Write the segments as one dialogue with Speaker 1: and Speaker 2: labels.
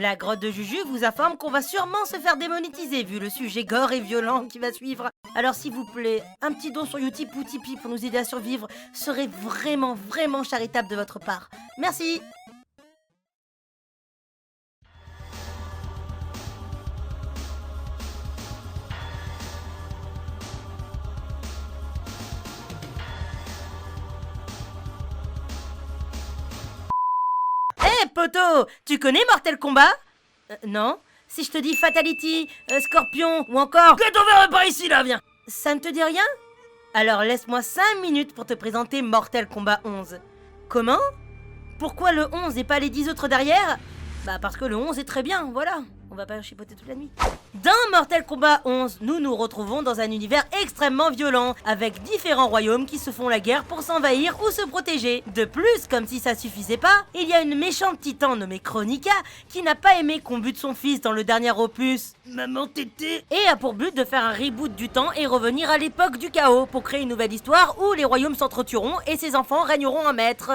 Speaker 1: La grotte de Juju vous informe qu'on va sûrement se faire démonétiser vu le sujet gore et violent qui va suivre. Alors s'il vous plaît, un petit don sur Utip ou Tipeee pour nous aider à survivre serait vraiment charitable de votre part. Merci. Hé poto, tu connais Mortal Kombat? Non. Si je te dis Fatality, Scorpion ou encore... Que t'en verrais pas ici là, viens. Ça ne te dit rien? Alors laisse-moi 5 minutes pour te présenter Mortal Kombat 11. Comment? Pourquoi le 11 et pas les 10 autres derrière? Bah parce que le 11 est très bien, voilà. On va pas chipoter toute la nuit. Dans Mortal Kombat 11, nous nous retrouvons dans un univers extrêmement violent, avec différents royaumes qui se font la guerre pour s'envahir ou se protéger. De plus, comme si ça suffisait pas, il y a une méchante titan nommée Kronika qui n'a pas aimé qu'on bute son fils dans le dernier opus, Maman Tété, et a pour but de faire un reboot du temps et revenir à l'époque du chaos pour créer une nouvelle histoire où les royaumes s'entretueront et ses enfants régneront en maître.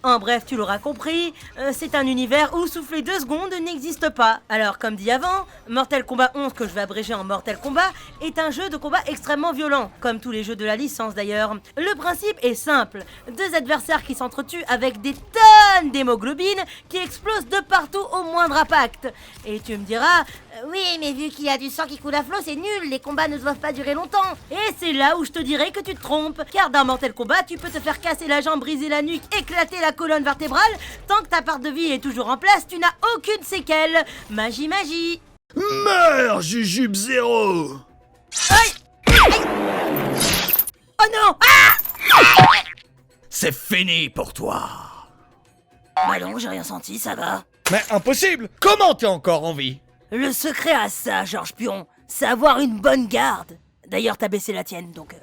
Speaker 1: En bref, tu l'auras compris, c'est un univers où souffler 2 secondes n'existe pas. Alors, comme dit avant, Mortal Kombat 11, que je vais abréger en Mortal Kombat, est un jeu de combat extrêmement violent, comme tous les jeux de la licence d'ailleurs. Le principe est simple, 2 adversaires qui s'entretuent avec des tonnes d'hémoglobine qui explosent de partout au moindre impact. Et tu me diras, oui, mais vu qu'il y a du sang qui coule à flot, c'est nul, les combats ne doivent pas durer longtemps. Et c'est là où je te dirais que tu te trompes, car dans Mortal Kombat, tu peux te faire casser la jambe, briser la nuque, éclater la colonne vertébrale, tant que ta part de vie est toujours en place, tu n'as aucune séquelle. Magie.
Speaker 2: Meurs, Jujube Zéro.
Speaker 1: Aïe. Oh non.
Speaker 2: C'est fini pour toi.
Speaker 1: Bah non, j'ai rien senti, ça va.
Speaker 2: Mais impossible. Comment t'es encore en vie?
Speaker 1: Le secret à ça, Georges Pion, c'est avoir une bonne garde. D'ailleurs, t'as baissé la tienne, donc...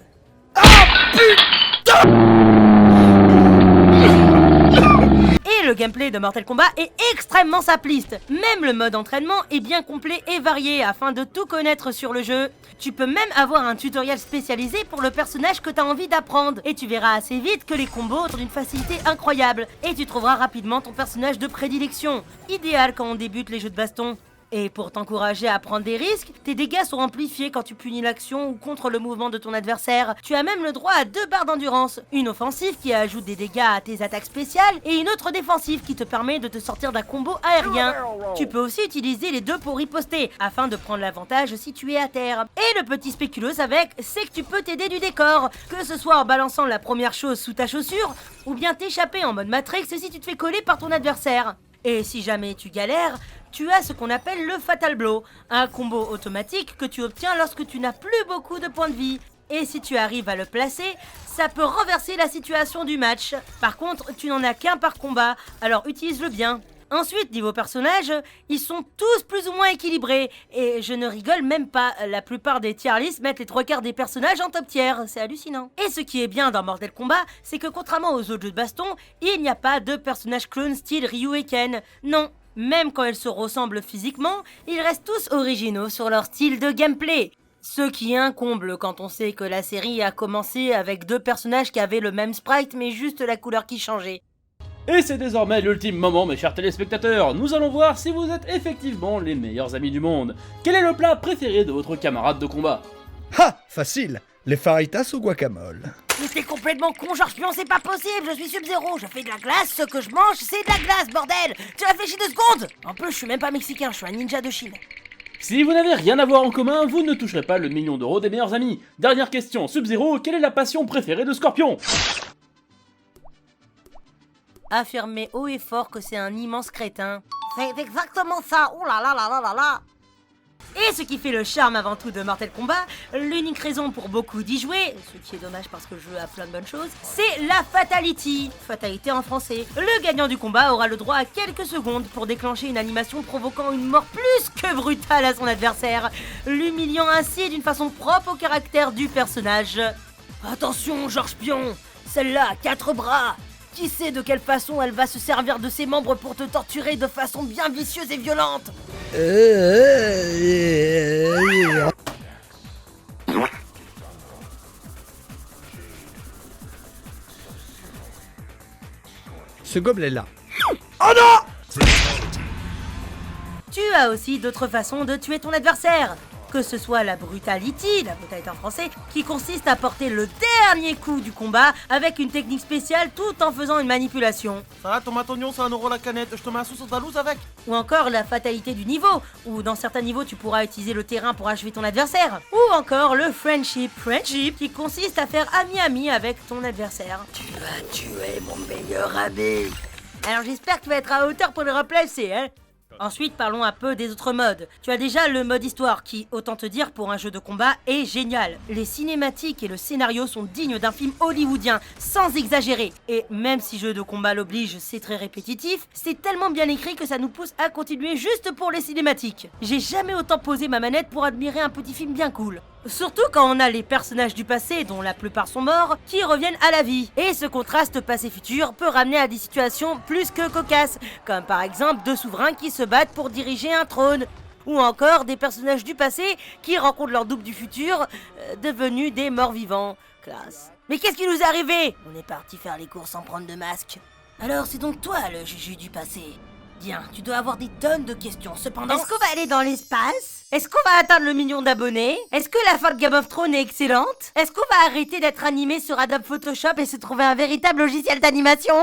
Speaker 1: Et le gameplay de Mortal Kombat est extrêmement simpliste. Même le mode entraînement est bien complet et varié afin de tout connaître sur le jeu. Tu peux même avoir un tutoriel spécialisé pour le personnage que t'as envie d'apprendre. Et tu verras assez vite que les combos sont d'une facilité incroyable. Et tu trouveras rapidement ton personnage de prédilection. Idéal quand on débute les jeux de baston. Et pour t'encourager à prendre des risques, tes dégâts sont amplifiés quand tu punis l'action ou contre le mouvement de ton adversaire. Tu as même le droit à 2 barres d'endurance, une offensive qui ajoute des dégâts à tes attaques spéciales et une autre défensive qui te permet de te sortir d'un combo aérien. Tu peux aussi utiliser les 2 pour riposter, afin de prendre l'avantage si tu es à terre. Et le petit spéculoos avec, c'est que tu peux t'aider du décor, que ce soit en balançant la première chose sous ta chaussure, ou bien t'échapper en mode Matrix si tu te fais coller par ton adversaire. Et si jamais tu galères, tu as ce qu'on appelle le Fatal Blow, un combo automatique que tu obtiens lorsque tu n'as plus beaucoup de points de vie. Et si tu arrives à le placer, ça peut renverser la situation du match. Par contre, tu n'en as qu'un par combat, alors utilise-le bien. Ensuite, niveau personnages, ils sont tous plus ou moins équilibrés. Et je ne rigole même pas, la plupart des tier lists mettent les 3/4 des personnages en top tier, c'est hallucinant. Et ce qui est bien dans Mortal Kombat, c'est que contrairement aux autres jeux de baston, il n'y a pas de personnages clones style Ryu et Ken. Non, même quand ils se ressemblent physiquement, ils restent tous originaux sur leur style de gameplay. Ce qui est un comble quand on sait que la série a commencé avec 2 personnages qui avaient le même sprite mais juste la couleur qui changeait.
Speaker 3: Et c'est désormais l'ultime moment, mes chers téléspectateurs. Nous allons voir si vous êtes effectivement les meilleurs amis du monde. Quel est le plat préféré de votre camarade de combat?
Speaker 2: Ha, facile. Les faritas au guacamole.
Speaker 1: Mais t'es complètement con, Georges Pion, c'est pas possible, je suis Sub-Zero, je fais de la glace, ce que je mange, c'est de la glace, bordel. Tu réfléchis 2 secondes. En plus, je suis même pas mexicain, je suis un ninja de Chine.
Speaker 3: Si vous n'avez rien à voir en commun, vous ne toucherez pas le million d'euros des meilleurs amis. Dernière question, Sub-Zero, quelle est la passion préférée de Scorpion?
Speaker 1: Affirmer haut et fort que c'est un immense crétin. C'est exactement ça, oh là là là là là là. Et ce qui fait le charme avant tout de Mortal Kombat, l'unique raison pour beaucoup d'y jouer, ce qui est dommage parce que le jeu a plein de bonnes choses, c'est la Fatality, fatalité en français. Le gagnant du combat aura le droit à quelques secondes pour déclencher une animation provoquant une mort plus que brutale à son adversaire, l'humiliant ainsi d'une façon propre au caractère du personnage. Attention Georges Pion, celle-là a 4 bras. Qui sait de quelle façon elle va se servir de ses membres pour te torturer de façon bien vicieuse et violente?
Speaker 2: Ce gobelet-là. Oh non!
Speaker 1: Tu as aussi d'autres façons de tuer ton adversaire. Que ce soit la brutality en français, qui consiste à porter le dernier coup du combat avec une technique spéciale tout en faisant une manipulation.
Speaker 4: Salade, tomate, oignon, c'est 1€ la canette, je te mets un sauce andalouse avec.
Speaker 1: Ou encore la fatalité du niveau, où dans certains niveaux tu pourras utiliser le terrain pour achever ton adversaire. Ou encore le friendship, qui consiste à faire ami-ami avec ton adversaire.
Speaker 5: Tu vas tuer mon meilleur ami.
Speaker 1: Alors j'espère que tu vas être à hauteur pour le replacer, hein. Ensuite, parlons un peu des autres modes. Tu as déjà le mode histoire qui, autant te dire, pour un jeu de combat, est génial. Les cinématiques et le scénario sont dignes d'un film hollywoodien, sans exagérer. Et même si jeu de combat l'oblige, c'est très répétitif, c'est tellement bien écrit que ça nous pousse à continuer juste pour les cinématiques. J'ai jamais autant posé ma manette pour admirer un petit film bien cool. Surtout quand on a les personnages du passé, dont la plupart sont morts, qui reviennent à la vie. Et ce contraste passé-futur peut ramener à des situations plus que cocasses, comme par exemple deux souverains qui se battent pour diriger un trône. Ou encore des personnages du passé qui rencontrent leur double du futur, devenus des morts vivants. Classe. Mais qu'est-ce qui nous est arrivé?
Speaker 5: On est parti faire les courses sans prendre de masque. Alors c'est donc toi le Juju du passé. Bien, tu dois avoir des tonnes de questions. Cependant...
Speaker 1: Est-ce qu'on va aller dans l'espace? Est-ce qu'on va atteindre le million d'abonnés? Est-ce que la fin de Game of Thrones est excellente? Est-ce qu'on va arrêter d'être animé sur Adobe Photoshop et se trouver un véritable logiciel d'animation?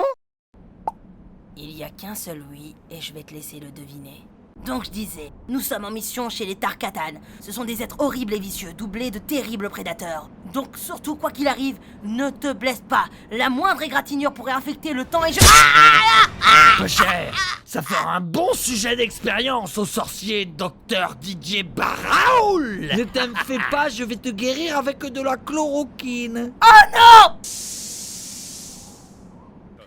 Speaker 5: Il y a qu'un seul oui, et je vais te laisser le deviner. Donc je disais, nous sommes en mission chez les Tarkatan. Ce sont des êtres horribles et vicieux, doublés de terribles prédateurs. Donc surtout, quoi qu'il arrive, ne te blesse pas. La moindre égratignure pourrait infecter le temps et je...
Speaker 6: Peu cher, ça fera un bon sujet d'expérience au sorcier Dr Didier Baraoul.
Speaker 7: Ne t'en fais pas, je vais te guérir avec de la chloroquine.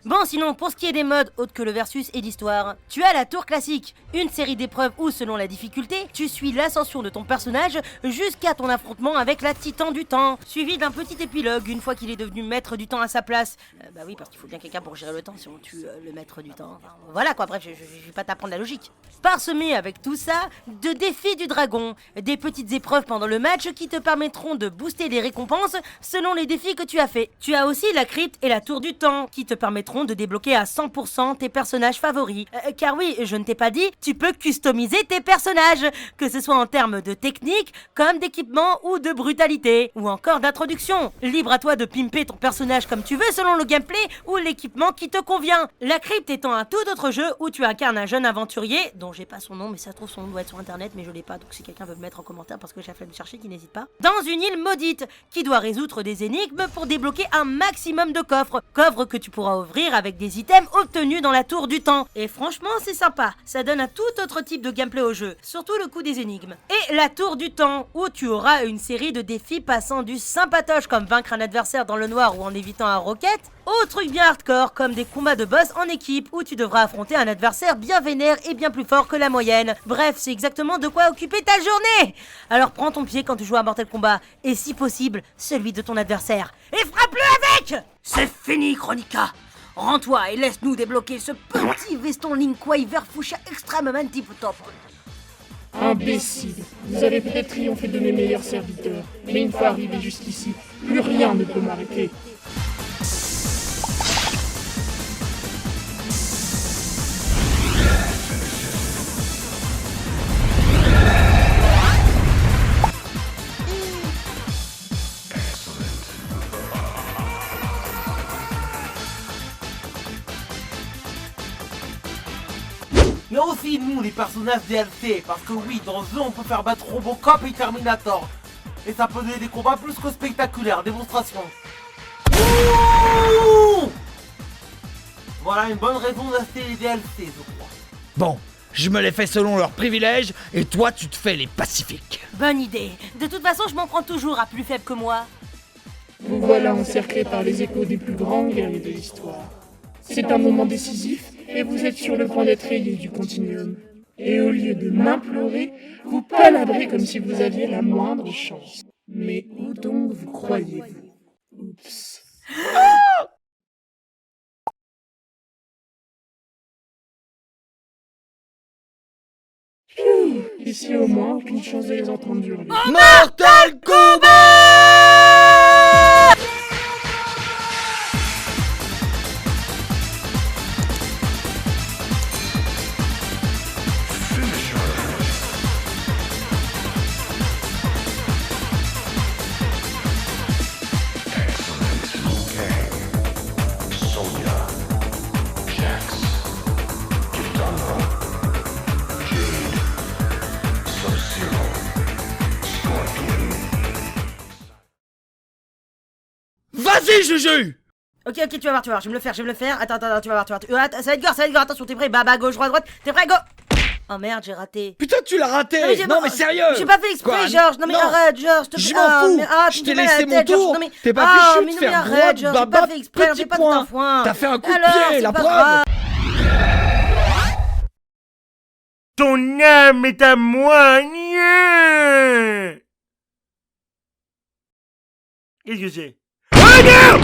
Speaker 1: Bon, sinon, pour ce qui est des modes autres que le versus et l'histoire, tu as la tour classique, une série d'épreuves où, selon la difficulté, tu suis l'ascension de ton personnage jusqu'à ton affrontement avec la titan du temps, suivi d'un petit épilogue une fois qu'il est devenu maître du temps à sa place. Bah oui, parce qu'il faut bien quelqu'un pour gérer le temps si on tue le maître du temps. Enfin, voilà quoi, bref, je vais pas t'apprendre la logique. Parsemé avec tout ça, de défis du dragon, des petites épreuves pendant le match qui te permettront de booster les récompenses selon les défis que tu as fait. Tu as aussi la crypte et la tour du temps qui te permettront de débloquer à 100% tes personnages favoris. Car oui, je ne t'ai pas dit, tu peux customiser tes personnages, que ce soit en termes de technique, comme d'équipement ou de brutalité, ou encore d'introduction. Libre à toi de pimper ton personnage comme tu veux selon le gameplay ou l'équipement qui te convient. La crypte étant un tout autre jeu où tu incarnes un jeune aventurier, dont j'ai pas son nom, mais ça se trouve son nom doit être sur internet, mais je l'ai pas, donc si quelqu'un veut me mettre en commentaire parce que j'ai la flemme de chercher, qu'il n'hésite pas. Dans une île maudite, qui doit résoudre des énigmes pour débloquer un maximum de coffres que tu pourras ouvrir avec des items obtenus dans la tour du temps. Et franchement, c'est sympa, ça donne un tout autre type de gameplay au jeu, surtout le coup des énigmes. Et la tour du temps, où tu auras une série de défis passant du sympatoche comme vaincre un adversaire dans le noir ou en évitant un roquette, aux trucs bien hardcore comme des combats de boss en équipe où tu devras affronter un adversaire bien vénère et bien plus fort que la moyenne. Bref, c'est exactement de quoi occuper ta journée. Alors prends ton pied quand tu joues à Mortal Kombat, et si possible, celui de ton adversaire, et frappe-le avec.
Speaker 5: C'est fini, Chronica. Rends-toi et laisse-nous débloquer ce petit veston Link Kuei vert fuchsia extrêmement tip top.
Speaker 8: Imbécile, vous avez peut-être triomphé de mes meilleurs serviteurs, mais une fois arrivé jusqu'ici, plus rien ne peut m'arrêter.
Speaker 4: Il y a aussi nous, les personnages DLC, parce que oui, dans le jeu, on peut faire battre Robocop et Terminator. Et ça peut donner des combats plus que spectaculaires, démonstration. Ouh, voilà une bonne raison d'acheter les DLC, je crois.
Speaker 6: Bon, je me les fais selon leurs privilèges et toi tu te fais les pacifiques.
Speaker 1: Bonne idée. De toute façon, je m'en prends toujours à plus faible que moi.
Speaker 8: Vous voilà encerclés par les échos des plus grands guerriers de l'histoire. C'est un moment décisif et vous êtes sur le point d'être rayé du continuum. Et au lieu de m'implorer, vous palabrez comme si vous aviez la moindre chance. Mais où donc vous croyez-vous? Oups. Pfiou, ici au moins, aucune chance de les entendre hurler.
Speaker 6: Mortal Kombat!
Speaker 2: Finisher. Oui, Juju.
Speaker 1: Ok, tu vas voir, je vais me le faire, Attends, tu vas voir, Attends, ça va être gore, attention, t'es prêt? Bah, gauche, droite, t'es prêt, go! Oh merde, j'ai raté.
Speaker 2: Putain, tu l'as raté. Non, mais sérieux.
Speaker 1: J'ai pas fait exprès,
Speaker 2: Quoi?
Speaker 1: Georges. Non mais
Speaker 2: Non.
Speaker 1: arrête, Georges.
Speaker 2: Je m'en fous. Je t'ai laissé mon tour. T'es pas fichu de faire
Speaker 1: arrête,
Speaker 2: droite,
Speaker 1: Georges. J'ai
Speaker 2: baba,
Speaker 1: pas fait exprès,
Speaker 2: petit
Speaker 1: j'ai pas tout
Speaker 2: point.
Speaker 1: un foin.
Speaker 2: T'as fait un coup de
Speaker 1: Alors,
Speaker 2: pied,
Speaker 1: c'est
Speaker 2: la
Speaker 1: pas
Speaker 2: preuve.
Speaker 1: grave.
Speaker 9: Ton âme est à moi. Qu'est-ce que c'est? Oh non!